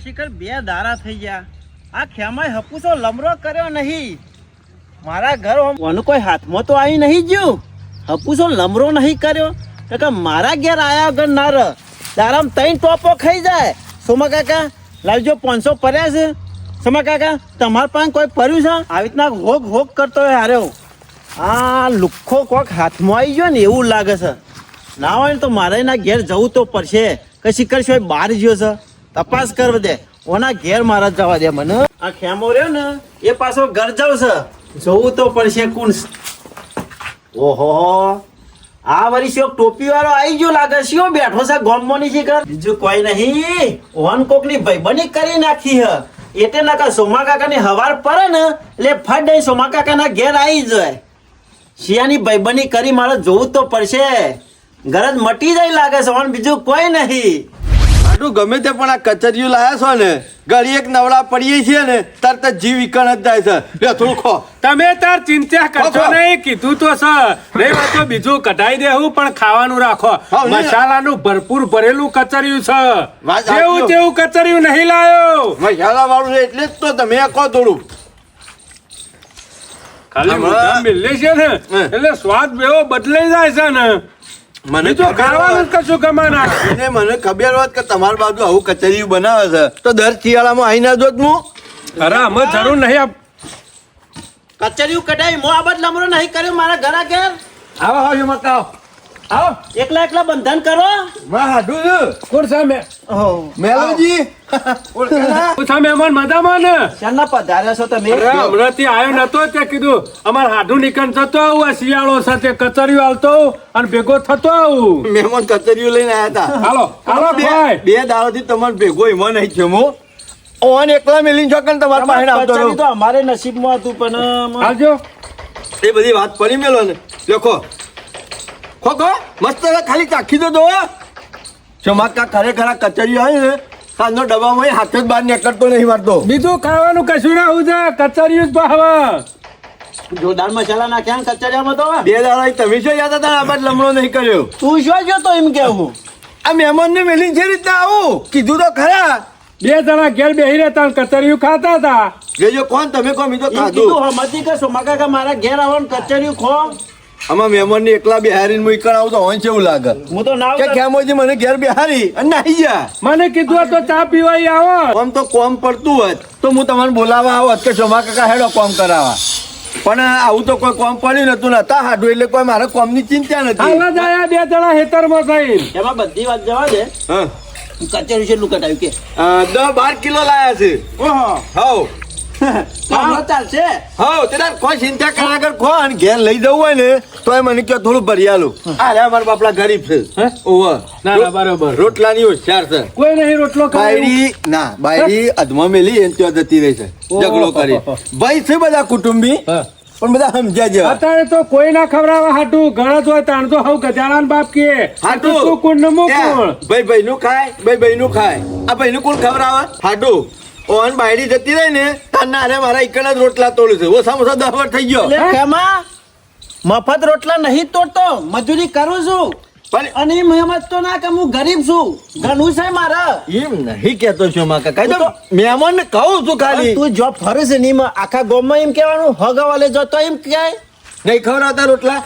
શિખર 2 દારા થઈ ગયા. આ ખેમાય હપુસો લમરો કર્યો નહીં. મારા ઘર ઓનું કોઈ હાથમાં તો આવી નહીં ગયું. હપુસો લમરો નહીં કર્યો કે મારા ઘેર આયા વગર ના રહ. દારામ 3 ટોપો ખાઈ જાય. સોમા કાકા લાવજો 500 પડ્યા છે. સોમા કાકા તમારા પાસે કોઈ પડ્યું છે? આવી રીતના હોગ હોગ કરતો હોય હાર્યો. આ લુખ્ખો કોક હાથમાં આવી ગયો ને એવું લાગે છે. ના હોય ને તો મારે એના ઘેર જવું તો પડશે. કે શિખર છે બહાર ગયો છે, તપાસ કરવા દે. ઓના ઘેર મારા જવા દે મને. આ ખેમો રહ્યો ને એ પાછો ઘર જાવ છે, જવું તો પડશે. કોણ? ઓહો, આ વળી શોક ટોપી વાળો આવી ગયો લાગે. શિયો બેઠો છે ગોમોની શિખર? બીજું કોઈ નહીં, ઓન કોકની ભાઈબંધી કરી નાખી હ. એટલે ના સોમા કાકાની હવાર પડે ને એટલે ફટ દઈ સોમા કાકાના ઘેર આવી જાય. શિયાની ભાઈબંધી કરી મારે જોવું તો પડશે. ગરજ મટી જાય લાગે છે, ઓન બીજું કોઈ નહીં. આટલું ગમે તે પણ આ કચરિયું લાયા છો ને, ગળી એક નવડા પડીએ છીએ ને તરત જ જીવ વિકણ જ જાય છે. લે થોડું ખો. તમે તાર ચિંતા કરશો નહીં, કીધું તો સર નહીં વાત તો બીજું કઢાઈ દેવું, પણ ખાવાનું રાખો. મસાલાનું ભરપૂર ભરેલું કચરિયું છે. જેવું તેવું કચરિયું નહીં લાયો. મસાલા વાળું એટલે જ તો તમે કહો થોડું. ખાલી મોઢા મિલે છે ને એટલે સ્વાદ બેવો બદલાઈ જાય છે ને. મને તો ખાવાનું કશું કમાના. મને ખબર હોત કે તમારી બાજુ આવું કચરિયું બનાવે છે તો દર શિયાળામાં આવી ના જોત હું. અરે અમે જરૂર નહીં. કચરિયું કઢાઈ મો આબદ લમરો નહીં કર્યો મારા ઘરા ઘેર. આવો આવો મકાવ આવો. એકલા એકલા બંધન કરો. માં હાડું કોણ સામે મેલોજી મહેમાન મજામાં ને? શાના પધાર્યા છો તમે? હમણાંથી આવ્યો નતો તે કીધું અમારે હાડું નીકળ થતો આવું. આ શિયાળો સાથે કચરિયું હાલતો અને ભેગો થતો આવું. મહેમાન કચરિયું લઈને આવ્યા હતા. હાલો હાલો ભાઈ. બે દાડોથી તમારે ભેગો એમાં નહીં છે. ઓન એકલા મેલીને છોકન તમારા પાસે આવતો કચરી તો અમારે નસીબમાં હતું પણ આવજો. એ બધી વાત પડી મેલો ને. દેખો ખોખો મસ્ત ખાલી ચાખી દો. ચમાકા ખરેખર આ કચરિયું આવે ને સાંજનો ડબ્બામાં હાથ જ બહાર નીકળતો નહીં મારતો. બીજું ખાવાનું કશું ના આવું છે, કચરિયું જ ભાવે. જોરદાર મસાલા નાખ્યા કચરિયામાં તો. બે દાડા તમે શું યાદ હતા? આ બાદ લમણો નહીં કર્યો. તું શું ગયો તો એમ કેવું? આ મહેમાનને મેલીને જે રીતના આવું કીધું તો ખરા. 2 જણા ઘેર બેહી રહેતા કચરિયું ખાતા હતા. જોજો કોણ તમે કોણ બીજો ખાધું. હમતી કે સોમા કાકા મારા ઘેર આવવાનું કચરિયું ખો. આમાં મહેમાનને એકલા બિહારીને હું ઈકણ આવું તો હોય કેવું લાગે? હું તો ના કે ખેમોજી મને ઘેર બિહારી અને નાહી ગયા. મને કીધું તો ચા પીવાઈ આવો. આમ તો કોમ પડતું હોત તો હું તમને બોલાવવા આવત કે સોમા કાકા હેડો કોમ કરાવવા. પણ આવું તો કોઈ કોમ પડ્યું નતું નતા હાડું એટલે કોઈ મારે કોમની ચિંતા નથી. હાલ જ આયા 2 જણા હેતરમાં થઈને. એમાં બધી વાત જવા દે. હા કચરિયું કેટલું કટાયું કે? 10-12 કિલો લાયા છે. ઓહો હાઉ ચાલશે. હાઉ તેના કોઈ ચિંતા કર્યા કર. ખો અને ઘેર લઈ જવું હોય ને તો મને કહો થોડું ભરી આલું. આ મારા બાપલા ગરીબ છે. ઓહો ના ના બરોબર. રોટલાની હોશિયાર છે. કોઈ નહીં રોટલો બાયડી ના બાયડી અધમાં મેલી એને ત્યાં જતી રહી છે ઝઘડો કરી. ભાઈ છે બધા કુટુંબી પણ બધા સમજ્યા જેવા. અત્યારે તો કોઈ ના ખવડાવવા હાટું ગણત હોય તાણ તો હવ ગજાણાન બાપ કે હાટું કોણ ને મોકોણ. ભાઈ ભાઈ નું ખાય ભાઈ નું ખાય. આ ભાઈ નું કોણ ખવડાવે? હાટું ઓન બાયડી જતી રહી ને તારના અરે મારા એકડ જ રોટલા તોડું છે. ઓછા ઓછા 10 વાર થઈ ગયો. મફત રોટલા નહીં તોડતો, મજૂરી કરું છું. પણ અને એમ સમજતો ના કે હું ગરીબ છું. ઘણું છે મારે. એમ નહીં કેતો છું માં કાકા. તો મહેમાન ને કહું છું ખાલી. તું જોબ ફરે છે નહીં આખા ગામમાં એમ કહેવાનું હગાવાલે જતો એમ ક્યાંય નહીં ખવડાવતા રોટલા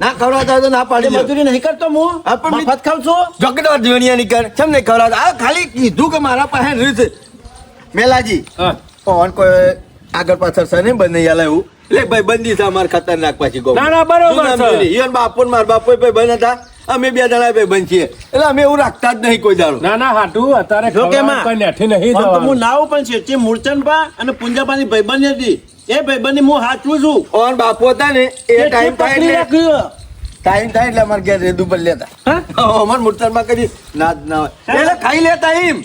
ના ખવડાવતા તો ના પાડી. મજૂરી નહીં કરતો હું. મફત ખાવ છું. જોકડવાર જીવણિયા નીકળ કેમ નહીં ખવડાવતા? આ ખાલી કીધું કે મારા પાસે રીત મેલાજી ઓન કોઈ આગળ પાછળ છે ને બને યાર એવું એટલે ભાઈ બંદી છે અમાર ખતરનાક પાછી ગો. ના ના બરોબર છે. ઈવન બાપુ ને મારા બાપુ ભાઈ બંધ હતા. અમે 2 જણા ભાઈ બંધ છીએ એટલે અમે એવું રાખતા જ નહીં કોઈ દાડો. ના ના હાટું અત્યારે જો કે માં કોઈ નેઠી નહીં હું જવાનું. નાવ પણ છે જે મૂળચંદપા અને પુંજાપાની ભાઈબંધ હતી. એ ભાઈબંધની હું હાચું છું. ઓન બાપુ હતા ને એ ટાઈમ થાય એટલે અમારે ઘેર રેદુ પર લેતા. અમાર મૂર્તરમાં કદી ના જ ના હોય એટલે ખાઈ લેતા એમ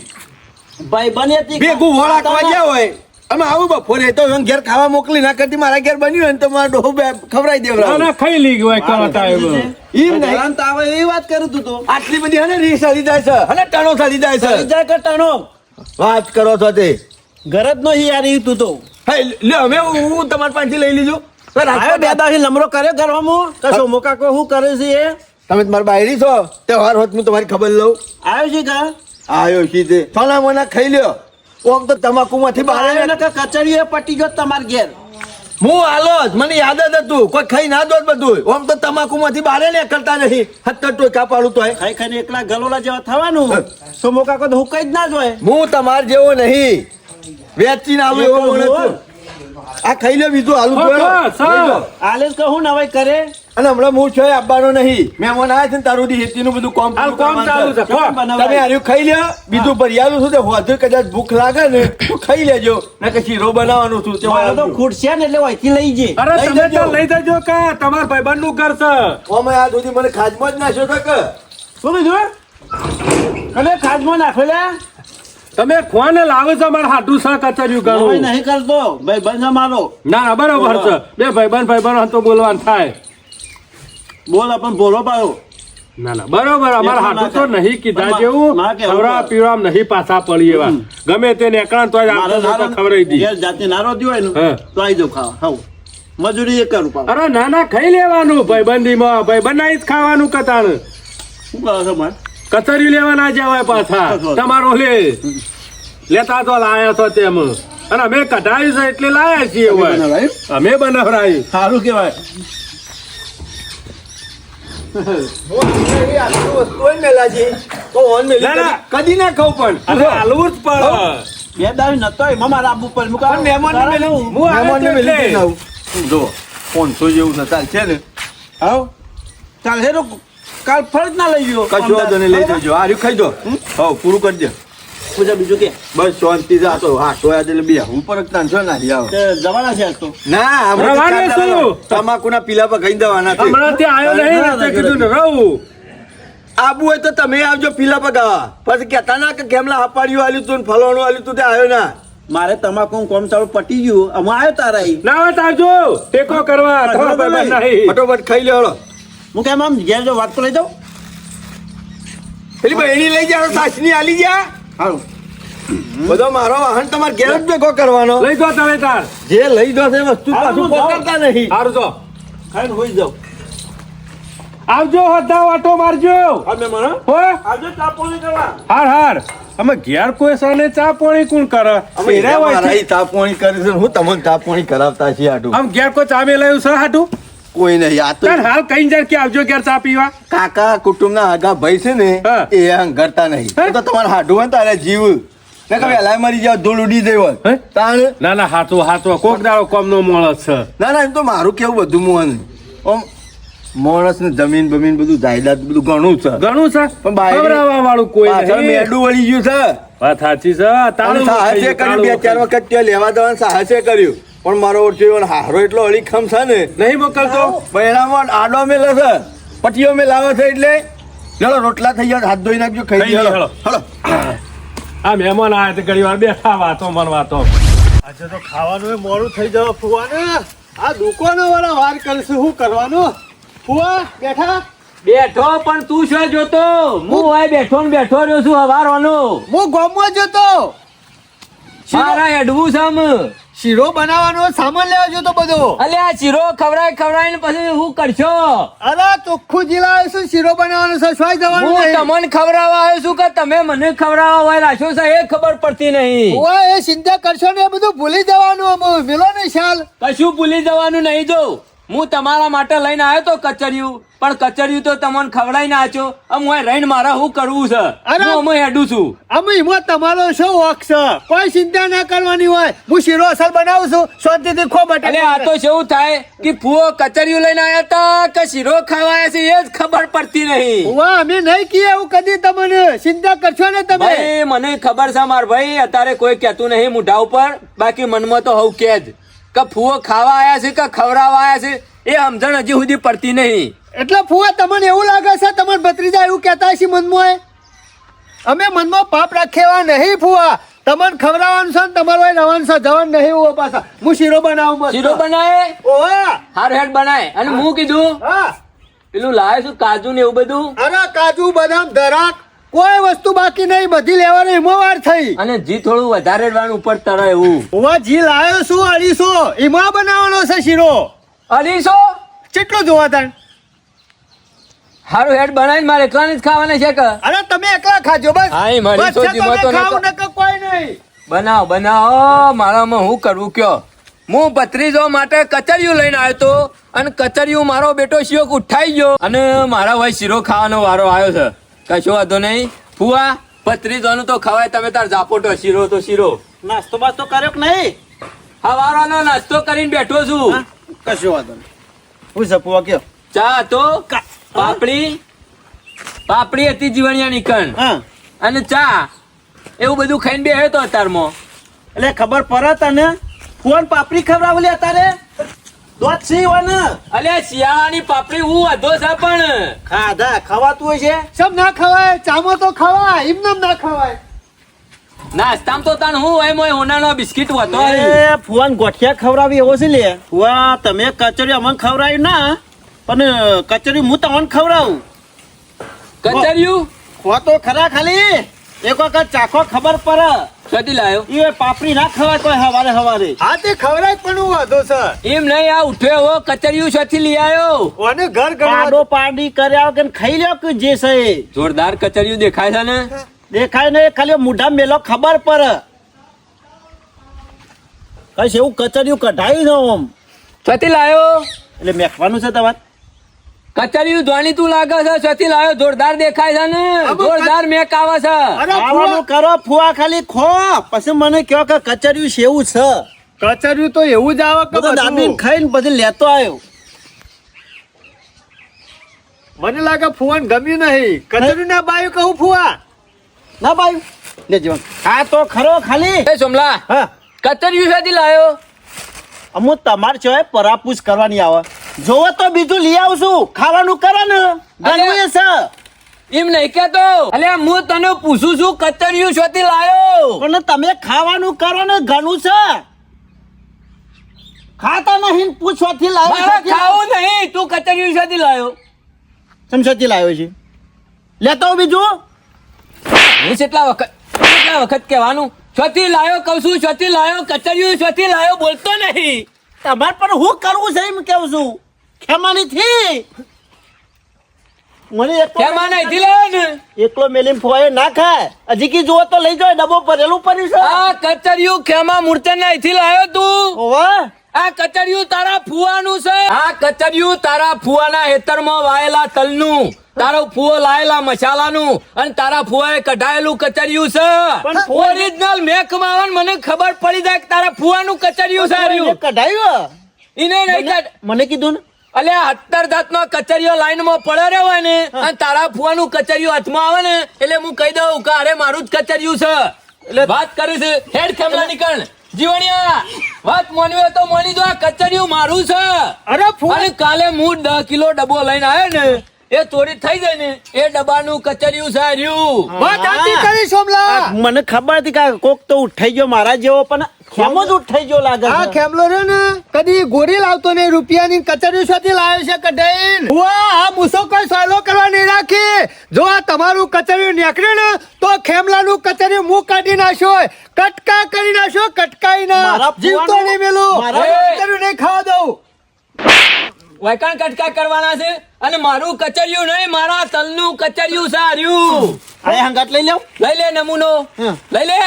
ભાઈબંધ હતી ભેગું વળાકવા ગયા હોય. અમે આવું બપોરે તો ઘેર ખાવા મોકલી ના કરતી મારા ઘેર બન્યું હોય ને તો મારા ડોહો ખવડાવી દેવડાવ. ના ના ખાઈ લઈ ગયો કોઈ ટાઈમ. એમ નહીં તો આવે એવી વાત કરું તું તો. આટલી બધી હને રીસ હલી જાય છે હને ટણો થલી જાય છે. જાય કે ટણો વાત કરો છો તે ગરજ નો યાર ઈ તું તો. હે લે અમે હું તમારી પાસેથી લઈ લીધું. આયો 2 દાડી લમરો કર્યો ઘરમાં. કશો મોકાકો શું કરે છે એ? તમે તમારી બાયરી છો તહેવાર હોત હું તમારી ખબર લઉં. આવ્યો છે કા? આવ્યો સીધે સોના મોના ખાઈ લ્યો ઓમ તો તમાકુમાંથી બહાર બહાર ને ને કચરીએ પટી ગયો તમાર ઘેર. હું આલો જ મને યાદ જ હતું કોઈ ખાઈ ના દોત બધું ઓમ તો તમાકુમાંથી બહાર ને કરતા નહીં હત્તર ટોકા પાડું તોય ખાઈ ખાઈને એકલા ગલોલા જેવા થવાનું તો મોકા તો હુકાઈ જ ના જોઈએ. હું તમાર જેવો નહીં વેચીને આવું એવો માણસ છું. આ ખાઈ લે બીજું આલુ ખો, ખો, આલેશ કહું નવાઈ કરે. અને હમણાં હું છે આપવાનો નહીં મહેમાન આવ્યા છે ને તારું હેતીનું બધું કામ હાલ પૂરું કામ ચાલુ છે. કરવાનું ખો. છે. તમે આર્યું ખાઈ લ્યો બીજું ભરિયાલું છું તે હોજે કદાચ ભૂખ લાગે ને તો ખાઈ લેજો ને કે શીરો બનાવવાનું છું તે મારે તો ખૂટશે ને એટલે અહીંથી લઈ જઈએ. અરે લઈ તમે જજો. તો લઈ જજો કા તમાર ભાઈબંધ નું ઘર છે. ઓમે આ સુધી મને ખાજમાં જ નાખ્યો તો કે શું કીધું? કને ખાજમાં નાખેલા? તમે ખોને લાવો છો મારા હાટું છે કચરિયું નવાઈ ઘણું. નહીં કરતો ભાઈ બંધ મારો. ના ના બરોબર છે બે ભાઈબંધ તો બોલવાનું થાય. બોલ આપણ બોલો પાડો. ના ના બરોબર અમારા હાટું તો નહીં કીધા પણ જેવું મારે કેવું ખવડા પીવડામ નહીં પાછા પડી એવા ગમે તે નેકળાને તોય મારે આપતો તો નારો ખવડાવી દી. ઘેર જાતે નારો દ્યો હોય ને હા. તો આવી જાઉં ખાવા. હાઉ. મજૂરી એ કરું પાછું. અરે ના ના ખાઈ લેવાનું ભાઈબંધીમાં ભાઈબંધ જ ખાવાનું કતાણ શું કરો છો મારે? કચરી લેવા ના જવાય પાછા તમારો લે લેતા તો લાયા છો તેમ અને અમે કઢાવ્યું છે એટલે લાયા છીએ હવે. બનાવાય? અમે બનાવરાયું. સારું કહેવાય. આટલું વસ્તુ હોય ને મેલાજી તો ઓન મેલી ના, ના. કદી ના ખાવ પણ અરે હાલવું જ પડે. બે દાવી નતો એમાં મારે આપવું પડે. મુકા પણ મહેમાનને તારા મેલી- હું. હું આવ્યો મહેમાનને તો મેલી એટલે. દઈને આવું. જો 500 જેવું છે ચાલશે ને હાઉ. ચાલ હેરો કાલ ફરજ ના લઈ ગયો. કશું વાંધો નહીં લઈ જજો આ રહ્યું ખાઈ દો હા પૂરું કરી દે પૂજા બીજું કે બસ શાંતિ જા તો હા તો એટલે બે ઉપર તાનશો ના આવો તે જવાના છે આજ તો. ના રવાને શું? તમાકુના પીલા પર ખાઈ દેવાના છે. હમણાં ત્યાં આવ્યો નહીં ને તે કીધું ને રહું. આબુ હોય તો તમે આવજો પીલા પર ગાવા પછી કહેતા ના કે કેમલા હાપાડ્યું આલ્યું તું ને ફલાણું આલ્યું તું તે આવ્યો ના મારે તમાકુ કોમ ચાલુ પટી ગયું અમે આવ્યો તારા અહીં. ના હોય તો આવજો ટેકો કરવા તમારા ભાઈબંધ નહીં. ફટોફટ ખાઈ લે હળો હું કેમ આમ ઘેર જો વાત તો લઈ જાઉં. પેલી બહેની લઈ જાઓ સાસની આલી જા હારું. બધો મારો વાહન તમારે ઘેર જ ભેગો કરવાનો લઈ દો તમે તાર. જે લઈ દો તે વસ્તુ હારું, પાછું હું જાઉં. પકડતા નહીં સારું તો ખાઈને હોઈ જાઉં. આવજો હદ્દા વાટો મારજો. હા મેં મને હો આજે ચા પાણી કરવા. હાર હાર અમે ઘેર કોઈ સાને ચા પાણી કોણ કરે અમે એરા હોય મારા છે. ઈ તાપવાણી કરે છે ને હું તમને તાપવાણી કરાવતા છીએ આટું આમ ઘેર કોઈ ચા મેલાયું છે હાટું કોઈ નહીં આ તો તાર હાલ કઈ જાય કે આવજો ઘેર ચા પીવા. કાકા કુટુંબના આગા ભાઈ છે ને હા. એ હંગરતા નહીં હે? એ તો તમારે હાડું હોય ને તારે જીવ ને કે વહેલા મરી જાવ ધૂળ ઉડી જાય હોય હે? તાણ ના ના હાચો હાચો કોક દાડો કોમ નો મોળસ છે. ના ના એમ તો મારું કેવું બધું મોહન આમ માણસ ને જમીન બમીન બધું જાયદાદ બધું ઘણું છે ઘણું છે પણ બાયરી- ખવડાવવા વાળું કોઈ પાછળ નહીં. મેડું વળી ગયું છે વાત સાચી છે તાળું અને સાહસે ખાઈ, કર્યું બે તાળું ચાર ખાઈ. વખત ત્યાં લેવા દેવાનું સાહસે કર્યું પણ મારો ઓળખ્યો હારો એટલો અડીખમ છે ને નહીં મોકલતો બહેરામાં આડો મેલે છે પટીઓ મેલાવે છે એટલે ચલો રોટલા થઈ ગયા હાથ ધોઈ નાખજો ખાઈ ખાઈ લ્યો. લ્યો, હલો આ મહેમાન આવ્યા તે ઘડી વાર બેઠા વાતો મન વાતો. આજે તો ખાવાનું મોડું થઈ જવા ફુવાને. આ દુકાનો વાળા વાર કરશે શું કરવાનું? ફુવા બેઠા. બેઠો પણ તું શું જોતો હું હોય બેઠો ને બેઠો રહ્યો છું હવારવાનો હું ગામમાં જતો. મારા હેડવું છે આમ. શીરો બનાવવાનો સામાન લેવા જતો બધો. અલે આ શીરો ખવડાય ને પછી હું કરશો અરે ચોખ્ખું જીલાવે છે શીરો બનાવવાનો છે શું જવાનું હું નહીં. તમને ખવડાવવા આવ્યો છું કે તમે મને ખવડાવવા હોય રાખ્યો છે એ ખબર પડતી નહીં ઓય એ ચિંતા કરશો ને એ બધું ભૂલી જવાનું અમે મેલો ને શાલ. કશું ભૂલી જવાનું નહીં જો હું તમારા માટે લઈને આવ્યો તો કચરિયું પણ કચરિયું તો તમને ખવડાવી નાખ્યો આમ હું રહીને મારા શું કરવું છે અરે! હું અમે હેડું છું અમે એમાં તમારો શું વોક છે કોઈ ચિંતા ના કરવાની હોય. હું શીરો અસલ બનાવું છું શાંતિથી ખો બટે. એટલે આ તો શું થાય કે ફુઓ કચરિયું લઈને આવ્યા તા કે શીરો ખાવા આવ્યા છે એ જ ખબર પડતી નહીં વાહ અમે નહીં કીએ એવું કદી તમને ચિંતા કરશો ને તમે. ભાઈ મને ખબર છે માર ભાઈ અત્યારે કોઈ કહેતું નહીં મોઢા ઉપર બાકી મનમાં તો હવ કે જ કે ફુઓ ખાવા આયા છે કે ખવડાવવા આયા છે એ સમજણ હજી સુધી પડતી નહીં એટલે ફુવા તમને એવું લાગે છે તમારે ભત્રીજા એવું કહેતા છે મનમાં? અમે મનમાં પાપ રાખેવા નહીં ફુવા. તમને ખવડાવવાનું છે ને તમારો અહીં રહેવાનું છે જવાનું નહીં હોવા પાછા. હું શીરો બનાવું મસ્ત. શીરો બનાવે ઓવા. હાર હેડ બનાય અને હું કીધું હા. પેલું લાવે છું કાજુ ને એવું બધું અરે કાજુ બદામ દરાક કોઈ વસ્તુ બાકી નહીં બધી લેવાની એમાં વાર થઈ. અને જી થોડું વધારે રેડવાનું ઉપર તરે એવું ઓવા જી લાવ્યો છું 250 એમાં બનાવવાનો છે શીરો. 250 કેટલું જોવા તાણ? હારું હેડ બનાવીને મારે એકલાને જ ખાવાના છે કે અરે તમે એકલા ખાજો બસ. હા, એ મારી બસ છે સોચીમાં તમે તો ખાવ નતો. નકર કોઈ નહીં. બનાવો બનાવો, મારામાં હું કરવું કયો. હું ભત્રીજો માટે કચરિયું લઈને આવ્યો તો અને કચરિયું મારો બેટો શિયોક ઉઠાઈ ગયો અને મારા ભાઈ શીરો ખાવાનો વારો આવ્યો છે. કશો વાંધો નહીં ફુવા, ભત્રીજોનું તો ખવાય, તમે તાર ઝાપોટો, શીરો તો શીરો. નાસ્તો બાસ્તો કર્યો કે નહીં? હવારનો નાસ્તો કરીને બેઠો છું. હા, કશો વાંધો નહીં. હું સપવા કયો? ચા તો પાપડી હતી જીવણિયા નીકળ હા, અને ચા એવું બધું ખાઈને બે તો અત્યારમાં. એટલે ખબર પડે તને? ફોન પાપડી ખવડાવલી અત્યારે દોત સી વન અલ્યા શિયાળાની પાપડી હું વધો છે પણ ખાધા ખવાતું હોય છે. સબ ના ખવાય, ચામો તો ખવાય, એમને ના ખવાય. નાસ્તામાં તો તાણ હું હોય મોય હોનાનો બિસ્કિટ હતો. એ ફોન ગોઠિયા ખવડાવી એવો છે લે. ફુવા તમે કચરી અમને ખવડાવ્યું ના, પણ કચરી હું તમને ખવડાવું. કચરિયું ખો તો ખરા, ખાલી એક વખત ચાખો ખબર પડે. ક્યાંથી લાયો? એ પાપડી ના ખવાય કોઈ હવારે હવારે. હા તે ખવડાય પણ હું વાંધો છે. એમ નહીં, આ ઉઠ્યો એવો કચરિયું શોથી લઈ આવ્યો. કોને ઘર ગણવા પાડો પાડી કર્યા કે ખાઈ લ્યો કે જે છે એ. જોરદાર કચરિયું દેખાય છે ને. દેખાય ને ખાલી મોઢા મેલો ખબર પડે. કઈ એવું કચરિયું કઢાયું છે આમ. શોથી લાયો? એટલે મેખવાનું છે તમારે. કચરિયું ધોની તું લાગે છે. શોથી લાયો? જોરદાર દેખાય છે ને. જોરદાર મેક આવે છે. અરે ખાવાનું કરો ફુવા, ખાલી ખો પછી મને કહો કે કચરિયું શેવું છે. કચરિયું તો એવું જ આવે કે બધું દાબીને બધું. ખાઈને પછી લેતો આવ્યો. મને લાગે ફુવાન ગમ્યું નહીં. કચરિયું ના બાયું કહું ફુવા. ના ભાઈ લે જીવન આ તો ખરો ખાલી. એ સોમલા, હા, કચરિયું શોથી લાયો? અમુ તમારે છે પરાપૂછ કરવાની આવે. જોવો તો બીજું લઈ આવશું. ખાવાનું કરો ને ગણવું એ છે. એમ નહીં કેતો. અલ્યા હું તને પૂછું છું કચરિયું શોથી લાયો? પણ તમે ખાવાનું કરો ને ઘણું છે. ખાતા નહીં પૂછવાથી મારે લાવ્યો. ખાવું નહીં, તું કચરિયું શોથી લાયો? સમસાથી લાવ્યો છે. લેતો આવો બીજું. હું કેટલા વખત કહેવાનું શોથી લાયો કહું છું, શોથી લાયો કચરિયું શોથી લાયો બોલતો નહીં. તમારે પણ હું કરવું છે એમ કેવું છું. ખેમાની થી મને કેમાં નહીં લે ને. એકલો મેલીમ ફોએ ના ખાય. હજી કી જુઓ તો લઈ જાઓ, ડબ્બો ભરેલું પડ્યું છે. આ કચરિયું ખેમા મૂર્તન નહીં લાયો તું? ઓવા આ કચરિયું તારા ફુવાનું છે. આ કચરિયું તારા ફુવાના હેતરમાં વાયેલા તલનું, તારો ફુવો લાયેલા મસાલાનું અને તારા ફુવાએ કઢાયેલું કચરિયું છે. પણ ઓરિજિનલ મેક માવન મને ખબર પડી જાય કે તારા ફુવાનું કચરિયું છે. હાર્યું કઢાયું ઈને નહીં કાઢ. મને કીધું ને. અલ્યા 70 જાતનો કચરિયો લાઈનમાં પડ્યો રહ્યો હોય ને અને તારા ફુવાનું કચરિયું હાથમાં આવે ને એટલે હું કહી દઉં કે અરે મારું જ કચરિયું છે. એટલે વાત કરીશ હેડ ખેમલા નીકળ જીવણિયા. વાત મોનવી હોય તો મોની જો, આ કચરિયું મારું છે. અરે ફુવા અને કાલે હું 10 કિલો ડબ્બો લઈને આવ્યો ને એ ચોરી થઈ જાય ને એ ડબ્બાનું કચરિયું છે રહ્યું. વાત આતી કરી સોમલા. મને ખબર હતી કે કોક તો ઉઠાઈ ગયો મારા જેવો, પણ ખેમો જ ઉઠાઈ ગયો લાગે આ છે. ખેમલો રહ્યો ને કદી ગોરી લાવતો નહીં, રૂપિયાની કચરિયું સાથે લાવ્યો છે કઢાઈને. ફુવા આ મૂસો કોઈ સહેલો કરવા નહીં રાખી. જો આ તમારું કચરિયું નીકળે ને તો ખેમલાનું કચરિયું મું કાઢી નાખ્યો, કટકા કરી નાખ્યો, કટકાઈ ના મારા જીવતો ફુવાનું- નહીં મેલું. મારા- કચરિયું નહીં ખાવા દઉં. વૈકાણ કટકા કરવાના છે અને મારું કચરિયું નહીં, મારા તલનું કચરિયું છે રહ્યું. આ હંગાટ લઈ લેવ. લઈ લે નમૂનો. હમ. લઈ લે.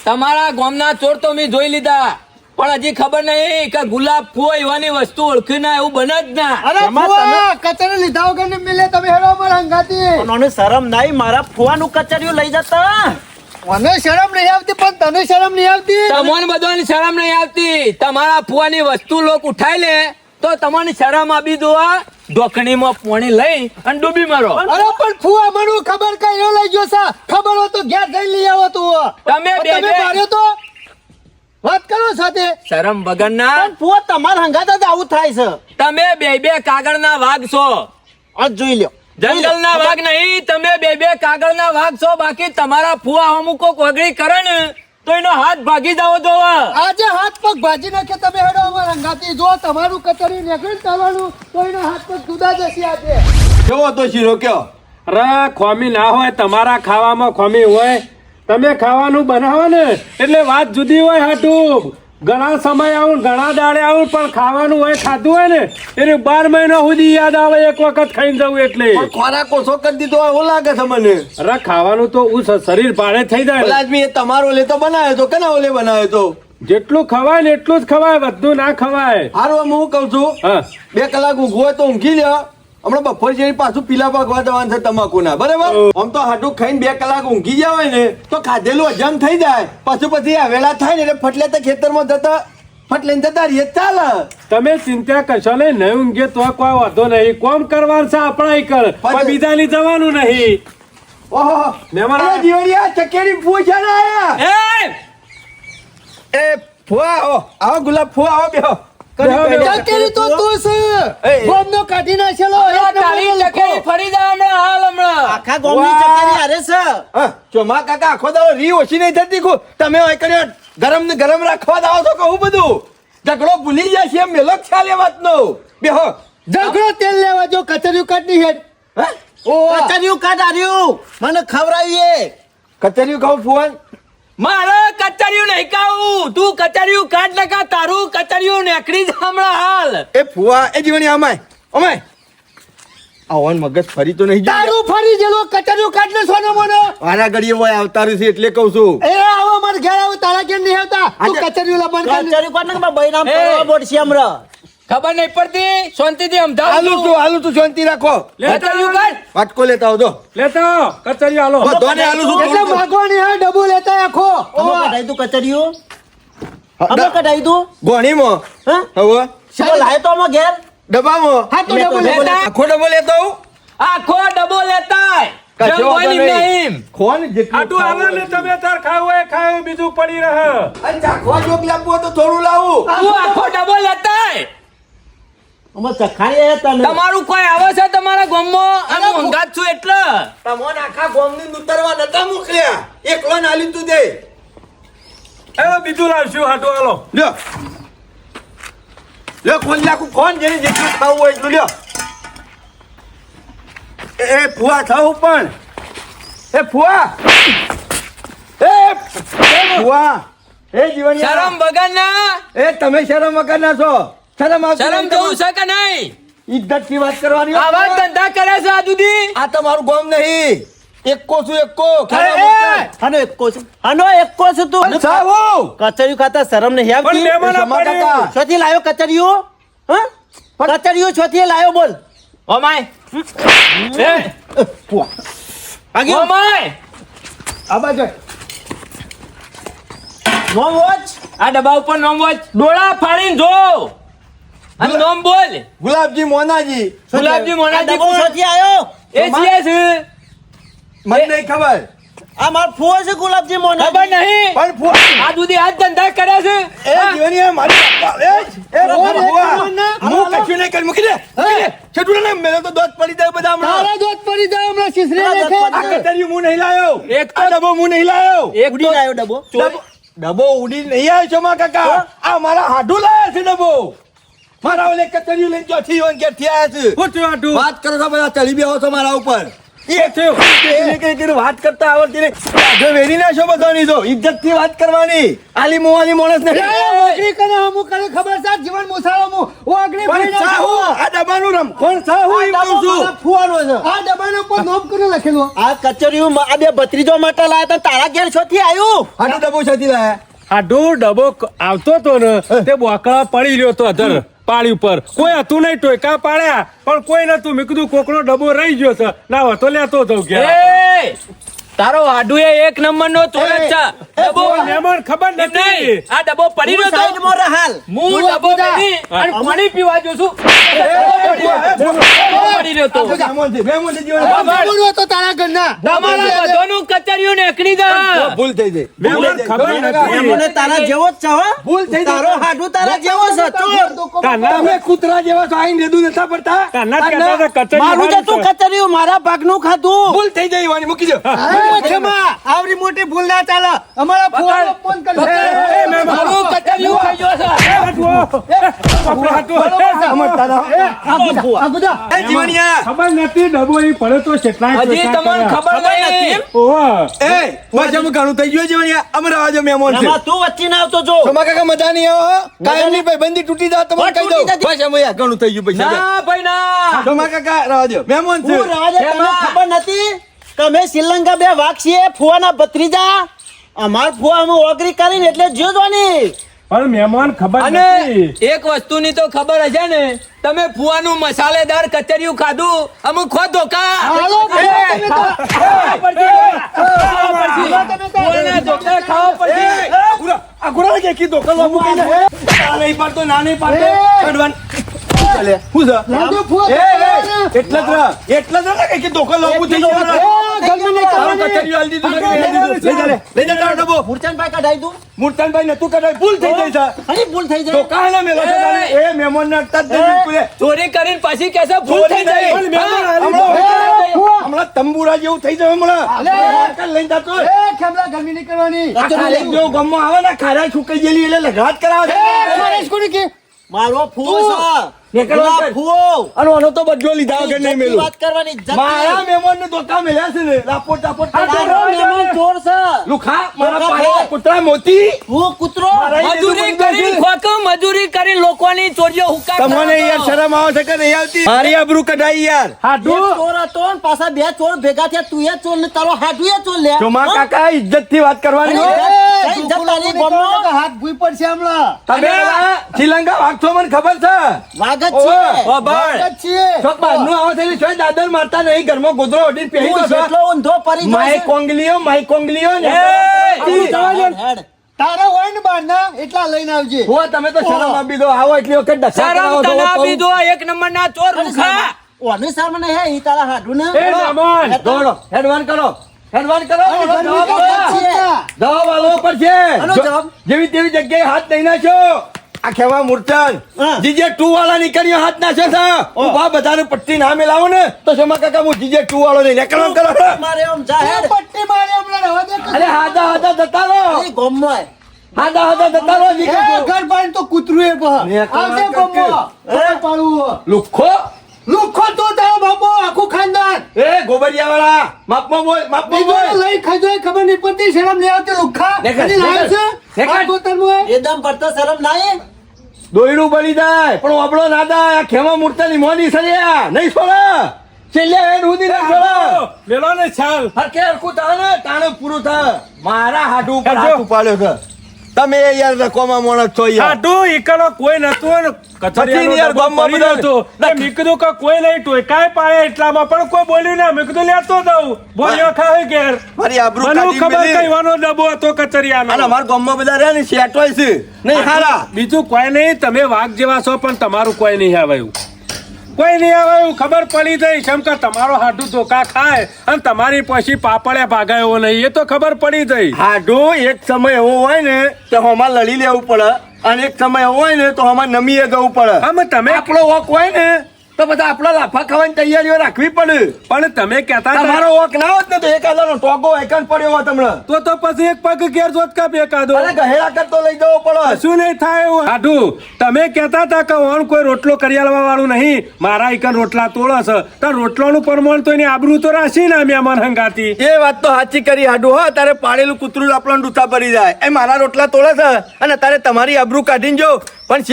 તમારા ગામના ચોર તો મેં જોઈ લીધા, પણ હજી ખબર નહીં કે ગુલાબ ફૂલ એવાની વસ્તુ ઓળખી ના એવું બને જ ના. અરે એમાં ફુવા કચરિયું લીધા વગર ને મિલે તમે હેડો અમારા હંગાથી. મને શરમ નહીં, મારા ફુવાનું કચરિયું લઈ જતા. મને શરમ નહીં આવતી પણ તને શરમ નહીં આવતી. તમને બધાની શરમ નહીં આવતી. તમારા ફુવાની વસ્તુ લોક ઉઠાઈ લે તો તમને શરમ આપી દો. ઢોકણીમાં પાણી લઈ અને ડૂબી મારો. અરે પણ ફુવા મને ખબર કઈ એવો લઈ ગયો છે. ખબર હોય તો ઘેર જઈને લઈ આવો તું. તમે બે બે માર્યો તો વાત કરો સાથે. શરમ વગરના પણ ફુવા તમારા હંગાત જ આવું થાય છે. તમે બે કાગળના વાઘ છો. આ જોઈ લ્યો. જંગલના વાઘ નહીં, તમે બે કાગળના વાઘ છો. બાકી તમારા ફુવા અમુકો કોગળી કરે ને તો એનો હાથ ભાગી જાવ જોવા. આજે હાથ પગ ભાજી નાખે તમે હેડો અમારા હંગાથી. જો તમારું કચરિયું નીકળી ચાલવાનું તો એનો હાથ પગ જુદા જશે આજે. કેવો તો શીરો કયો? અરે ખોમી ના હોય, તમારા ખાવામાં ખોમી હોય. તમે ખાવાનું બનાવો ને એટલે વાત જુદી હોય. હાટું ઘણા સમય આવું ઘણા દાડે આવું પણ ખાવાનું હોય ખાધું હોય ને એને 12 મહિના સુધી યાદ આવે એક વખત ખાઈને જવું એટલે પણ ખોરાક ઓછો કરી દીધો હોય એવું લાગે છે મને. અરે ખાવાનું તો શરીર ભાડે થઈ જાય પેલા આદમી એ તમારો ઓલે તો બનાવ્યો તો કેના ઓલે બનાવ્યો તો? જેટલું ખવાય ને એટલું જ ખવાય, બધું ના ખવાય. હારું હવે હું કહું છું હા 2 કલાક ઊંઘવું હોય તો ઊંઘી લ્યો. હમણાં બપોર જેવી પાછું પીલા પાકવા જવાનું છે તમાકુના, બરાબર? આમ તો હાટું ખાઈને 2 કલાક ઊંઘી ગયા હોય ને તો ખાધેલું હજમ થઈ જાય. પછી આવેલા થાય ને એટલે ફટલે તો ખેતરમાં જતા ફટલે જતા રહીએ ચાલે. તમે ચિંતા કરશો નહીં, નહીં ઊંઘે તો કોઈ વાંધો નહીં. કોમ કરવાનું છે આપણા કર, કોઈ બીજાની જવાનું નહીં. ઓહો મહેમાન અરે જીવડિયા ચકેરી પૂછા ને આયા. એ ફુવા આવો ગુલાબ ફુવા આવો બેહો. ચકેરી તો તું છે ગોમનો કાઢી નાખેલો ફરી જા હમણાં. આખા ગામની ચકેરી હારે છે. હા, ચોમા કાકા આખો દાડો રી ઓછી નહીં થતી કો તમે હોય કર્યો ગરમ ને ગરમ રાખવા દાવો છો કહું બધું ઝઘડો ભૂલી જાય છે એમ મેલો ખ્યાલ એ વાતનો. બેહો ઝઘડો તેલ લેવા જો કચરિયું કાઢી હેડ. હા કચરિયું કાઢ આર્યું મને ખવડાવીએ. કચરિયું ખાવ ફુવાન. મારે કચરિયું નહીં ખાવું. તું કચરિયું કાઢ લગા, તારું કચરિયું નીકળી જા હમણાં હાલ. એ ફુવા એ જીવણી અમાય અમાય આવન મગજ ફરી તો નહીં જાય. તારું ફરી જેલો કચરિયું કાઢ લે સોનો મોનો. મારા ગળીએ હોય આવતારું છે એટલે કહું છું. એ આવો માર ઘેર આવો તારા ઘેર નહીં આવતા તું કચરિયું લાવવાનું કાઢ. કચરિયું કાઢ ને કે બૈરામ એ. પડવા બોડશે હમણાં. ખબર નહીં પડતી, શાંતિથી હાલું સમજાવું. તું શાંતિ રાખો. કચરિયું કાઢ. વાટકો લેતા આવજો લેતા આવો, કચરી હાલો. બધાને હાલું છું એટલે માગવાની હા ડબુ લેતા આખો. અમે કઢાઈ તું કચરિયું અમે કઢાઈ તું ગોણીમાં હા હવે શું લાય તો અમે ઘેર ડબ્બામાં હા તો ડબુ લેતા. લેતા. આખો ડબ્બો લેતો આવું. આખો ડબ્બો લેતા આય. કશો વાંધો જમવાની નહીં. નહીં. ખોન જેટલું આટલું હાલો ને તમે તાર ખાવું હોય ખાવું, બીજું પડી રહે. અને ચાખવા જોગ લાવવું હોય તો થોડું લાવું. તું આખો ડબ્બો લેતા આય. અમે ચખાડીએ તને. તમારું કોઈ આવે છે તમારા ગામમાં? અને ઊંઘાત છું એટલે. તમોન આખા ગોમની ઉતરવા નતા મોકલ્યા. એકલો નાલી તું દે. એ બીજું લાવશું હાટું હાલો. લ્યો લ્યો ખોલ નાખું કોણ જેને જેટલું ખાવું હોય એટલું લ્યો. એ ફુવા થાવ પણ એ ફુવા એ ફુવા એ જીવન શરમ વગરના. એ તમે શરમ વગર ના છો. શરમ આવતી શરમ નહીં જવું છે કે નહીં? ઇજ્જત થી વાત કરવાની હોય. આવા ધંધા કરે છે આ દુધી. આ તમારું ગોમ નહીં. એકો છું એકો હાનો એકો છે હાનો એકો છે તું કચરિયું ખાતા શરમ નહીં પણ આવતી. મહેમાન પડ્યું. છોથી લાયો કચરિયું હા કચરિયું છોથી લાયો બોલ ઓમાય. એ આગળ ઓમાય. આ બાજુ નો વોચ આ ડબ્બા ઉપર નોમ વોચ. ડોળા ફાડીને જો અને નોમ બોલ. ગુલાબજી મોનાજી ગુલાબજી મોનાજી ડબ્બો કોણ? છોથી આયો એ છીએ છે. મને નહીં ખબર આ માર ફુવો છે ગુલાબજી મોના ખબર નહીં. પણ ફુવા આ દુધી આ જ ધંધા કરે છે. એ જીવની એ મારી હું કશું નહીં કરી મૂકી દે છેટું ને મેં તો દોત પડી જાય બધા હમણાં. તારા દોત પડી જાય હમણાં શીશરે દેખે. આ કતરીયું હું નહીં લાયો. એક આ ડબ્બો હું નહીં લાયો. એક ઉડી તો લાયો ડબ્બો ડબ્બો ઉડી નહીં આવ્યો છો માં કાકા. આ મારા હાડું લાયા છે ડબ્બો. મારા ઓલે કતરીયું લઈને ચોથી હોય કે થયા છે. શું થયું હાટું? વાત કરો છો બધા ચડી બેહો છો મારા ઉપર. વાત કરતા આવડતી નહીં. આગળ વેરી નાખો બધાની તો ઇજ્જત થી વાત કરવાની. આલી મોવાની માણસ નહીં. નોકરી કરે અમુક કરે ખબર છે જીવન મુસાળો ઓગળી પણ સાહુ આ ડબ્બાનું રમ કોણ સાહુ એમ કહું છું. ફુવાનો છે આ ડબ્બાનો ઉપર નોમ કર્યો લખેલું. આ કચરિયું આ બે ભત્રીજો માટે લાયા તા તારા ઘેર છોથી આવ્યું હાડું ડબ્બો છતી લાયા. હાટું ડબ્બો આવતો તો ને તે બોકડા પડી રહ્યો તો અધર પાળી ઉપર. કોઈ હતું નહીં, ટોયકા પાડ્યા પણ કોઈ નતું. મેં કીધું કોકનો ડબ્બો રહી ગયો છે ના હોય તો લેતો જાઉં કે એ તારો હાડુ એ એક નંબર નો તોડ છે. ડબ્બો મહેમાન ખબર નથી. નહીં. આ ડબ્બો પડી રહ્યો તો સાઈડમાં રહે હાલ હું ડબ્બો મેલી અને પાણી પીવા જો છું. પડી રહ્યો તો મહેમાનથી જીવન. બોલો તો તારા ઘરના તમારા બધાનું કચરિયું નીકળી જાય. ભૂલ થઈ જાય. મહેમાન ખબર નથી. મને તારા જેવો જ છે હો ભૂલ થઈ તારો જાય. હાડું તારા જેવો છે ચોર તમે કૂતરા જેવા છો આઈને રેદું નતા પડતા. કાના જ કહેતા હતા કચરી મારું તો તું ખાવી છે. કચરિયું મારા ભાગનું ખાધું ભૂલ થઈ જાય વાની મૂકી દો. ખેમા આવડી મોટી ભૂલ ના ચાલે અમારા ફોન ફોન કરશે મારું કચરિયું ખાઈ ગયો છે. જીવણિયા ખબર નથી ડબો ઈ પડે તો કેટલાય હજી તમને ખબર નહીં. ઓહો. એ બસ અમે ઘણું થઈ ગયું જીવણિયા અમે રવા જો મહેમાન છે એમાં તું વચ્ચે ના આવતો જો તમારા કાકા મજા નહીં આવે કાયમની ભાઈબંધી તૂટી જાય તમને કહી દઉં બસ અમે યાર ઘણું થઈ ગયું પૈસા ના ભાઈ ના. તમારા કાકા રવા દો મહેમાન છે હું રાજા તને એમાં- ખબર નથી કે અમે શ્રીલંકા બે વાઘ છીએ ફુવાના ભત્રીજા અમાર ફુવા અમે ઓગરી કરીને એટલે જો જોની પણ મહેમાન ખબર અને નથી. એક વસ્તુની તો ખબર હશે ને તમે ફુવાનું મસાલેદાર કચરિયું ખાધું અમુક ખો ધોકા. હાલો ખાવા પડશે. ફુવાના ધોકા ખાવા પડશે. આ ગુરા કે કી દોકલ બાબુ કઈ ના નહીં પાડતો ના નહીં પાડતો કડવાન ચાલે હું છે લાડુ ફોન એ એટલે જ ને કે દોકલ બાબુ થઈ ગયો તારો કચરિયો આલી દીધું લઈ જા ડબો મૂર્છનભાઈ કઢાઈ તું મૂર્તનભાઈ ને તું કદાચ ભૂલ થઈ જાય છે હજી ભૂલ થઈ જાય દોકા ના મેલો છે તારે. એ મહેમાન ના અટતા જ નહીં બિલકુલ એ. ચોરી કરીને પછી કેસે ભૂલ થઈ જાય. હમણાં તંબુરા જેવું થઈ જાય હમણાં લઈને જતો એ ખેમલા ગરમી નહીં કરવાની આ ખાલી જો ગામમાં આવે ને ખારા સુકાઈ ગયેલી એટલે લગાટ કરાવે છે. મારો ફુવો છે નીકળો પેલા કર. ફુવો અને આનો તો બદલો લીધા વગર નહીં ઇજ્જતની મેલું વાત કરવાની ઇજ્જત મારા મહેમાન ને ધોકા મેલ્યા છે ને લાપોટ ટાપોટ તારો મહેમાન ચોર છે લુખા મારા ધોકા પાયા ખાય. કૂતરા મોતી હું કૂતરો મજૂરી કરીને ખોક મજૂરી કરીને લોકોની ચોરીઓ હુક્કા તમને યાર શરમ આવે છે કે નહીં આવતી મારી આબરૂ કઢાઈ યાર એક હાડું. ચોર હતો ને પાછા બે ચોર ભેગા થયા તું એ ચોર ને તારો હાડું એ ચોર લે ચોમા કાકા ઇજ્જત થી વાત કરવાની હો. કઈ ઇજ્જત તારી ગામમાં? હાથ ભૂઈ પડશે હમણાં તમે પેલા શ્રીલંકા વાગશો મને ખબર છે વાઘ જ ઓવે. છે ભાઈ. જ છીએ ચોક બહારનું આવો થયેલું છો દાદર મારતા નહીં ઘરમાં ગોદરો ઓઢીને પહેરી હું દો છો. જેટલો ઊંધો પડી માય કોંગલીઓ ને હેડ તારા હોય ને બાર ના એટલા લઈને આવજે હો તમે તો શરમ આપી દો આવો એટલી વખત ડખા શરમ કરાવો છો, તને કહું. આપી દો એક નંબરના ચોર રૂખા. ઓને સામે ને હે ઈ તારા હાડું ને એ મહેમાન. દોડો હેડવાન કરો હેડવાન કરો ગરમી જવાબ તો આપો. છે. જવાબ આલવો પડશે આનો જવાબ? જેવી તેવી જગ્યાએ હાથ નહીં નાખ્યો આ ખેવા મૂર્છન હા. જીજે 2 વાળા નીકળ્યો હાથ નાખ્યો છે ઉભા બધાને પટ્ટી ના મેલાવો ને તો શમા કાકા હું જીજે 2 વાળો નહીં નીકળવા કરો મારે આમ જા હેડ પટ્ટી મારી હમણાં રહેવા દે અરે હાદા હાદા જતા રહો ઈ ગામમાં હાદા હાદા જતા રહો એ નીકળો ઘર બાંધ તો કૂતરું એ બહ. ને આવજે કલાક ગમો. ખબર પાડવું. લુખો લુખ્ખો તું તારો બાપો આખું ખાનદાન એ ગોબરિયા વાળા માપમાં બોલ બીજું બોલ લઈ ખાજો એ ખબર નહીં પડતી શરમ નહીં આવતી લુખ્ખા દેખાડ, કદી લાયો છે દેખાડ. આ ગોતરનું એ? એકદમ પડતો શરમ નાય દોયડું બળી જાય પણ વાપડો ના જાય આ ખેમા મૂર્તની મોની સળિયા નહીં છોડે છેલ્લે હેડ સુધી નહીં છોડે મેલો ને છાલ. હરકે હરકું થાય ને તાણે પૂરું થાય મારા હાડું ઉપર કરજો. હાથ ઉપાડ્યો છે તમે યાર રકોમાં મોણસ છો યાર હાડું ઈકલો કોઈ નતું ને કચરિયાનો નથી યાર, ડબ્બો ગામમાં પડી બધા નહોતો. ને મેં કીધું કે કોઈ નહીં ટોયકાય પાડે એટલામાં પણ કોઈ બોલ્યું ના મેં કીધું લેતો દઉં બોલ્યો ખાય ઘેર મારી આબરૂ મને કાઢી ખબર મેલી. કઈવાનો ડબ્બો હતો અને કચરિયાનો અમારા ગામમાં બધા રહ્યા ને શેટોય છે નહીં હારા બીજું કોઈ નહીં તમે વાઘ જેવા છો પણ તમારું કોઈ નહીં આવ્યું કોઈ નહીં આવ્યું ખબર પડી ગઈ કેમ કે તમારો હાડું ધોકા ખાય અને તમારી પછી પાપડે ભાગાય એવો નહીં એ તો ખબર પડી ગઈ હાડું એક સમય એવો હોય ને તો હમા લડી લેવું પડે અને એક સમય એવો હોય ને તો હમા નમીએ જવું પડે આમ તમે આપણો વોક હોય ને તો બધા આપણા લાફા ખાવાની તૈયારીઓ રાખવી પડે પણ તમે કહેતા હતા તમારો વોક ના હોત ને તો એક આદાનો ટોગો એકન પડ્યો હોત હમણાં તો પછી એક પગ ઘેર જોત કા બે કાદો અરે ગહેડા કરતો લઈ જવો પડે શું નહીં થાય એવું હાડું તમે કહેતા હતા કે ઓન કોઈ રોટલો કરિયાલવા વાળું નહીં મારા એકન રોટલા તોડે છે તો રોટલાનું પ્રમાણ તો એની આબરૂ તો રાશી ને મહેમાન હંગાતી એ વાત તો સાચી કરી હાડું હો તારે પાડેલું કૂતરું આપણને ડૂચા પડી જાય એ મારા રોટલા તોડે છે અને તારે તમારી આબરૂ કાઢીને જો પણ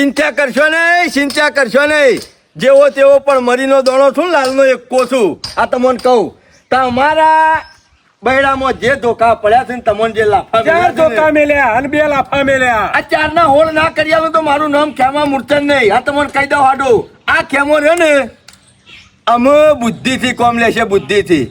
ચિંતા કરશો નહીં જેવો તેવો પણ મરીનો દોણો છું ને લાલનો એક કોશું આ તમને કહું તમારા બૈડામાં જે ધોકા પડ્યા છે ને તમને જે લાફા ચાર મળ્યા છે ને, ધોકા મેલ્યા અને બે લાફા મેલ્યા આ ચારના હોળ ના કરી આલો તો મારું નામ ખેમા મૂર્છન નહીં આ તમને કહી દઉં હાડું આ ખેમો રહ્યો ને અમે બુદ્ધિથી કોમ લેશે બુદ્ધિથી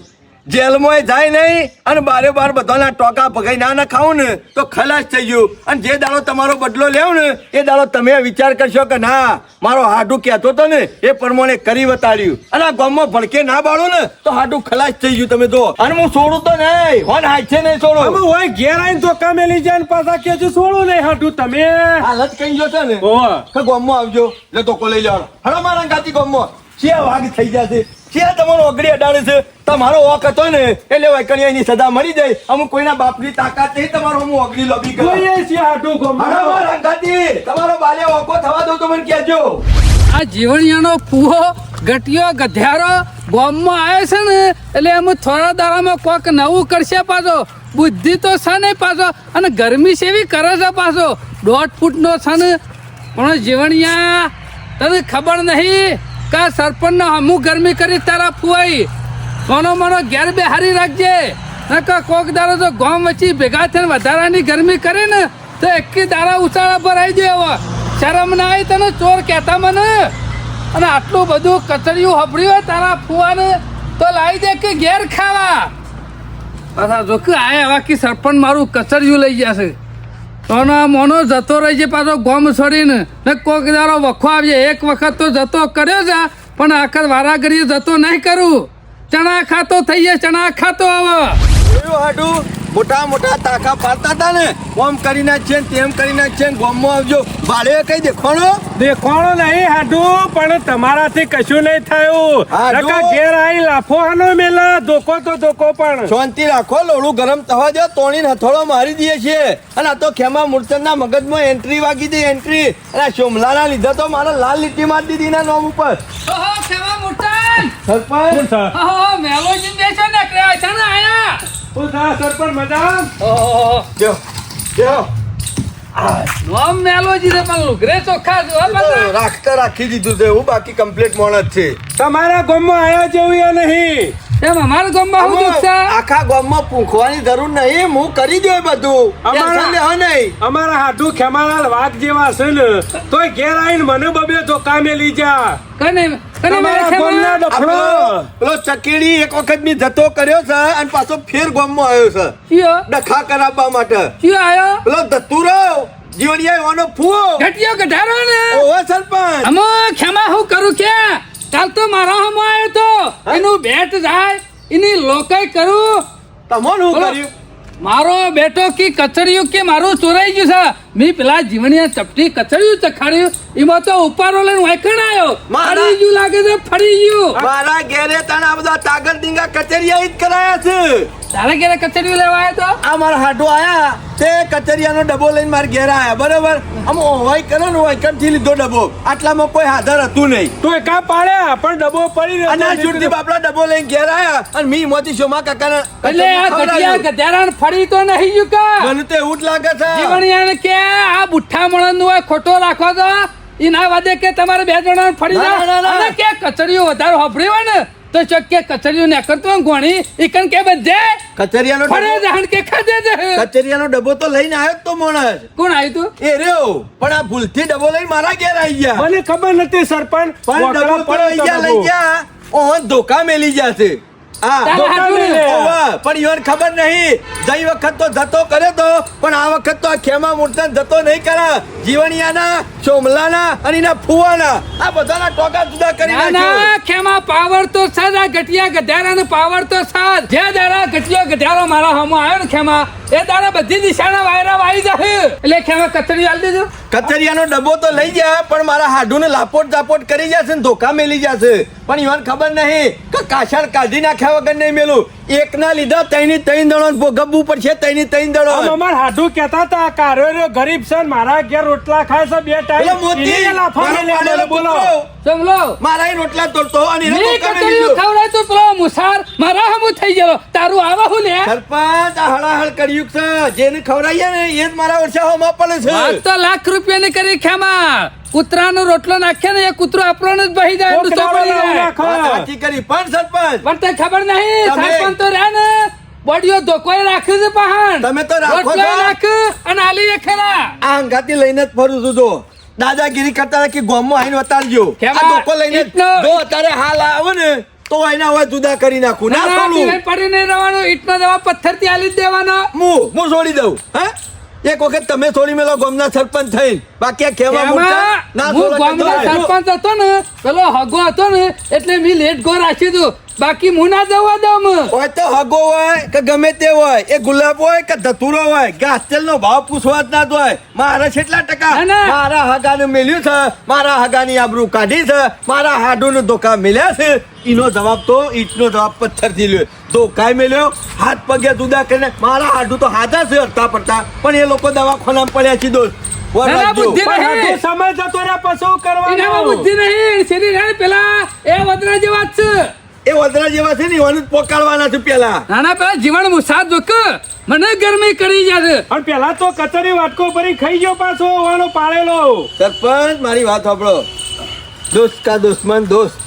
જેલમાં જાય નહીં અને બારે બાર બધાના ટોકા ભગાઈ ના ખાવું ને તો ખલાસ થઈ ગયું અને જે દાડો તમારો બદલો લેવ ને એ દાડો તમે વિચાર કરશો કે ના મારો હાડું કહેતો હતો ને એ પ્રમાણે કરી બતાડ્યું અને આ ગામમાં ભડકે ના બાળો ને તો હાડું ખલાસ થઈ ગયું તમે જો અને હું છોડું તો નહીં હોન હાથ છે નહીં અમે છોડું હોય ઘેર આવીને ધોકા મેલી જાય ને પાછા કે છે છોડું નહીં હાડું તમે હાલત કઈ ગયો છે ને ઓહ કે ગામમાં આવજો લે તો લઈ લેવાનો હળો મારા ગાતી ગામમાં છે વાઘ થઈ જશે છે તમારો ઓગળી અડાડે છે તમારો ઓક હતો ને એટલે વૈકણિયાની સજા મળી જાય અમુક કોઈના બાપની તાકાત નહીં તમારો હું ઓગળી લોબી કરું જોઈએ છીએ હાટુ ગોમમાં. બરાબર અંગાતી તમારો બાલે ઓકો થવા દો તો મને કહેજો આ જીવણિયાનો ફૂહો ગટિયો ગધ્યારો ગામમાં આવે છે ને એટલે એમ થોડા દાડામાં કોક નવું કરશે પાછો બુદ્ધિ તો છે નહીં પાછો અને ગરમી સેવી કરે છે પાછો 1.5 ફૂટનો છે ને પણ જીવણિયા તને ખબર નહીં કે આ સરપંચનો હમું ગરમી કરી તારા ફુવાઈ મનો ઘેર બે હારી રાખજે નકર કોક દાડો તો ગામ વચ્ચે ભેગા થઈને વધારાની ગરમી કરે ને તો એકી દાડા ઉચાળા પર આવી જાય શરમ ના આવી તને ચોર કહેતા મને અને આટલું બધું કચરિયું હપડ્યું હોય તારા ફુવાને તો લાવી દે કે ઘેર ખાવા પાછા જો કે આયા એવા કે સરપંચ મારું કચરિયું લઈ જશે તોનો મોનો જતો રહી છે પાછો ગોમ છોડીને ને કોક દાડો વખો આવજે એક વખત તો જતો કર્યો છે પણ આખર વારાઘડીએ જતો નહીં કરું ચણા ખાતો થઈ જાય ચણા ખાતો આવે જોયું હાડું મોટા મોટા તાકા પાડતા હતા ને ઓમ કરી નાખશે ને તેમ કરી નાખશે ને ગોમમાં આવજો ભાડે કઈ દેખાણો દેખાણો નહીં હાટુ પણ તમારાથી કશું નહીં થયું હાટુ. નકર ઘેર આઈ લાફો હાનો મેલા ધોકો તો ધોકો પણ શાંતિ રાખો લોડું ગરમ થવા દો તોણીને હથોડો મારી દઈએ છીએ અને આ તો ખેમા મૂર્છનના મગજમાં એન્ટ્રી વાગી દઈ એન્ટ્રી અને આ સોમલાના લીધે તો મારે લાલ લીટી મારી દીધી એના નામ ઉપર ઓહો કેવા મોટા સરપંચ ઓહો મેલોજી બેસો ને કે અચાનક આયા શું થા સરપંચ મજા ઓહો જો જો નોમ મેલોજી રે પણ લુગરે ચોખ્ખા જો બધા રાખતા રાખી દીધું છે હું બાકી કમ્પ્લીટ મોણ જ છે તમારા ગામમાં આયા જેવું એ નહીં એમ અમારા ગામમાં હું દુખ છે આખા ગામમાં પૂંખવાની જરૂર નહીં હું કરી દઉં બધું અમારા- ટેન્શન લેવા નહીં અમારા હાટુ ખેમાલાલ વાઘ જેવા છે ને તોય ઘેર આવીને મને બબે ધોકા મેલી જા કને કને મારે તમારા ગામના ખેમા ડફળો પેલો ચકેડી એક વખત ની જતો કર્યો છે અને પાછો ફેર ગામમાં આવ્યો છે કયો ડખા કરાવવા માટે કયો આયો પેલો ધતુરો જીવણિયા એવાનો ફૂવો ઘટિયો ગઢારો ને ઓહો સરપંચ અમો ખેમા હું કરું કે કાલ તો મારો હમો આવ્યો તો એનું બેટ જાય એની લોકાઈ કરું તમોન હું બોલો. કર્યું મારો બેટો કે કચરિયું કે મારું ચોરાઈ ગયું છે મેં પેલા જીવણિયા ચપટી કચરિયું ચખાડ્યું એમાં તો ઉપારો લઈને વાયકણ આવ્યો મારા- ફરી ગયું લાગે છે ફરી ગયું મારા ઘેરે તને આ બધા તાગર ડીંગા કચેરિયા જ કરાયા છે તારે ઘેરે કચરિયું લેવા આવ્યો તો આ મારા હાડો આયા તે કચેરિયાનો ડબ્બો લઈને મારા ઘેર આયા બરાબર આમ ઓવાઈ કરે ને વાયકણથી લીધો ડબ્બો આટલામાં કોઈ હાજર હતું નહીં તોય કા પાડ્યા પણ ડબ્બો પડી રહ્યો અને આ છૂટથી બાપડા ડબ્બો લઈને ઘેર આયા અને મી મોતી શોમા કાકાના એટલે આ ઘટિયા ગધેરાને ફરી તો નહીં ગયું કા મને તો એવું જ લાગે છે જીવણિયાને કે આ બુઠ્ઠા મણનું હોય ખોટો રાખો તો ઈ ના વાદે કે તમારે બે જણાને ફરી ના, ના, જાય ના. અને કે કચરિયું વધારે હોભળી હોય ને તો ચોક્કે કચરિયું ને કરતો હોય ગોણી ઈકણ કે બધે કચેરિયાનો ફરે ડબ્બો જહણ કે ખાધે જ કચેરિયાનો ડબ્બો તો લઈને આવ્યો જ તો માણસ કોણ આવ્યું તું એ રહ્યો પણ આ ભૂલથી ડબ્બો લઈને મારા ઘેર આવી ગયા મને ખબર નથી સરપંચ પણ ડબ્બો વગડા લઈ ગયા લઈ ડબ્બો. ગયા ઓહો ધોકા મેલી જશે હા તારા ધોકા હાથું મેલે. ઓવા, પણ ઈવન ખબર નહીં ગઈ વખત તો જતો કર્યો તો પણ આ વખત તો આ ખેમા મૂર્તન જતો નહીં કરે જીવણિયાના સોમલાના અને એના ફુવાના આ બધાના ટોકા જુદા કરી ના નાખ્યો ના ખેમા પાવર તો સાજ આ ગટિયા ગધેરાનો પાવર તો સાજ જે દાડા ગટિયો ગધેરો મારા હમો આવ્યો ને ખેમા એ દાડા બધી દિશાના વાયરા વાઈ જશે એટલે ખેમા કચરી આલ દેજો કચરિયાનો ડબ્બો તો લઈ ગયા પણ મારા હાડુને લાપોટ ઝાપોટ કરી જશે ને ધોકા મેલી જશે પણ ઈવન ખબર નહીં કે કાછાળ કાઢી નાખ્યા વગર નહીં મેલું એકના લીધા તઈની તઈન દડો ભોગવવું પડશે તઈની તઈન દડો આમ અમાર હાડુ કહેતા હતા કારો રહ્યો ગરીબ છે ને મારા ઘેર રોટલા ખાય છે બે પેલો ટાઈમ મોતી એને લાફા મારો મેલ્યા પાડેલો મને બોલો કૂતરો, સમલો મારા ઈ રોટલા તોડતો અને એને મેં ધોકા મેલી કચરિયું દીધો. ખવડાય તો પેલો મુસાર મારા હમો થઈ ગયો તારું આવા હું લે સરપંચ આ હળાહળ કર્યું છે જેને ખવડાવીએ ને એ જ મારા ઓછામાં પડે વાત છે તો લાખ રૂપિયાની કરી ખેમા કૂતરાનો રોટલો નાખે ને એ કૂતરો આપણને જ બહી જાય ઊંધો પડી જાય નાખો. વાત સાચી કરી પણ સરપંચ પણ તે ખબર નહીં તમે- સરપંચ તો રહ્યા ને બોડીઓ ધોકોય રાખ્યું છે પહાણ તમે તો રાખો રોટલો છો. નાખ અને આલી એ ખરા આ અંગાતી લઈને જ ફરું છું જો દાદાગીરી કરતા હતા કે ગોમમાં આવીને વતાડજો કેમાં? આ ધોકો લઈને જ- ઈટનો- જો અત્યારે હાલ આવે ને તો એના હવે જુદા કરી નાખું ના છોડું પીવાય પડી નહીં રહેવાનું ઈટનો દવા પથ્થરથી આલી જ દેવાનો હું છોડી દઉં હા એક વખત તમે છોડી મેલો ગામના સરપંચ થઈને બાકી આ કહેવા મૂર્છા ના હું છોડો કે ગામનો તો- સરપંચ હતો ને પેલો હગો હતો ને એટલે મેં લેટ ગો રાખ્યું હતું બાકી હું ના જવા દઉં હોય તો હગો હોય કે ગમે તે હોય, એ ગુલાબ હોય કે ધતુરો હોય, ઘાસતેલ નો ભાવ પૂછવા જ ના હોય. મારા કેટલા ટકા ના, ના. મારા હગાનું મેલ્યું છે, મારા હગાની આબરૂ કાઢી છે, મારા હાડુનું ધોકા મેલ્યા છે. ઈનો જવાબ તો ઈટનો જવાબ પથ્થરથી લ્યો. ધોકાય મેલ્યો, હાથ પગે જુદા કરીને મારા હાડું તો હાજા છે અડતા પડતા, પણ એ લોકો દવાખાનામાં પડ્યા છે દોસ્ત. ના, ના, બુદ્ધિ પણ નહીં. હજુ સમય જતો રહ્યા પછી શું એનામાં કરવાનું? બુદ્ધિ નહીં સીધી રાણ પેલા એ વદરા જેવા જ છે. એ વદરા જેવા છે ને એવાનું જ પોકાળવાના છે પેલા. નાના પેલા જીવન મુસાદ જોક મને ગરમી કરી જાય પણ પેલા તો કચરી વાટકો ભરી ખાઈ ગયો પાછો ઓવાનો પાળેલો. સરપંચ મારી વાત સાંભળો. દોસ્ત કા દુશ્મન દોસ્ત.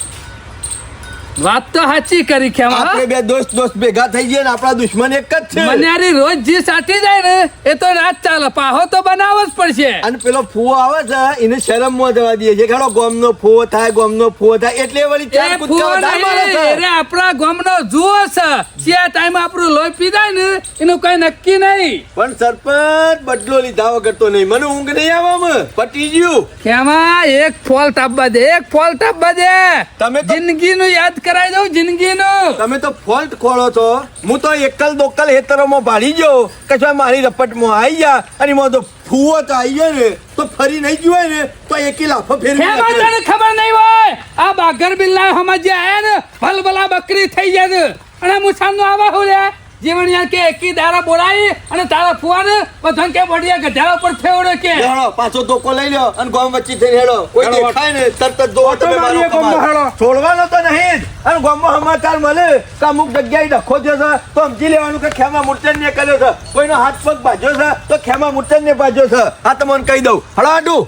વાત તો સાચી કરી ખેમા આપણે બે દોસ્ત ભેગા થઈ ગયા ને આપણા દુશ્મન એક જ છે. મન્યારી રોજ જે સાટી જાય ને એ તો રાત ચાલે પાહો તો બનાવવો જ પડશે. અને પેલો ફૂવો આવે છે એને શરમમાં જવા દઈએ છે. ખેડો ગોમનો ફૂવો થાય, ગોમનો ફૂવો થાય એટલે વળી ચાર એ કૂદકા ફૂવો વધારે મારે નહીં, છે. અરે આપણા ગામનો જુઓ છે જે ટાઈમ આપણું લોહી પી જાય ને એનું કઈ નક્કી નહીં. પણ સરપંચ બદલો લીધા વગર તો નહીં. મને ઊંઘ નહીં આવે. પટી ગયું. ખેમા એક ફોલ્ટ આપવા દે, એક ફોલ્ટ આપવા દે. તમે તો- જિંદગીનું યાદ કરાવી દઉં જિંદગીનું. તમે તો ફોલ્ટ ખોળો છો. હું તો એકલ દોકલ હેતરોમાં ભાડી ગયો કે મારી રપટમાં આવી ગયા અને એમાં તો ફૂવો તો આવી ગયો ને તો ફરી નહીં ગયો ને તો એકી લાફો ફેરવી ખેમા નાખે. તને ખબર નહીં હોય આ બાગર બિલ્લા હમજે આયા ને ભલભલા બકરી થઈ જાય છે. અને મુસાનો આવા હું રે જીવણિયા કે એકી દારા બોલાવી અને તારા ફુવાને બધાને કે બઢિયા ગધાડા ઉપર ફેવડે કે હેડો, પાછો ધોકો લઈ લ્યો અને ગોમ વચ્ચે થઈને હેડો. કોઈ હેડો, દેખાય ને તરત જ દો ઓટો તમે મારો મારીએ કમાલ. ગોમમાં હેડો. છોડવાનો તો નહીં જ. અને ગોમમાં સમાચાર મળે કે અમુક જગ્યાએ ડખો થયો છે તો સમજી લેવાનું કે ખેમા મૂર્તન ને કર્યો છે. કોઈનો હાથ પગ ભાજ્યો છે તો ખેમા મૂર્તન ને ભાજ્યો છે. આ તમને કહી દઉં. હળો આડું.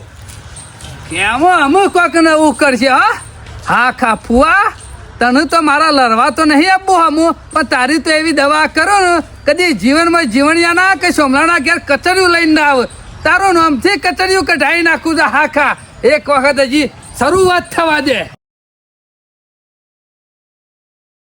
કેમો અમુક કોક ને એવું કરશે હા ખા ફુવા તને તો મારા લડવા તો નહીં આપવું હમું પણ તારી તો એવી દવા કરો ને કદી જીવનમાં જીવણિયા ના કે સોમલાના ઘેર કચરિયું લઈને ના આવે. તારું નામથી કચરિયું કઢાઈ નાખું છે હા ખા એક વખત હજી શરૂઆત થવા દે.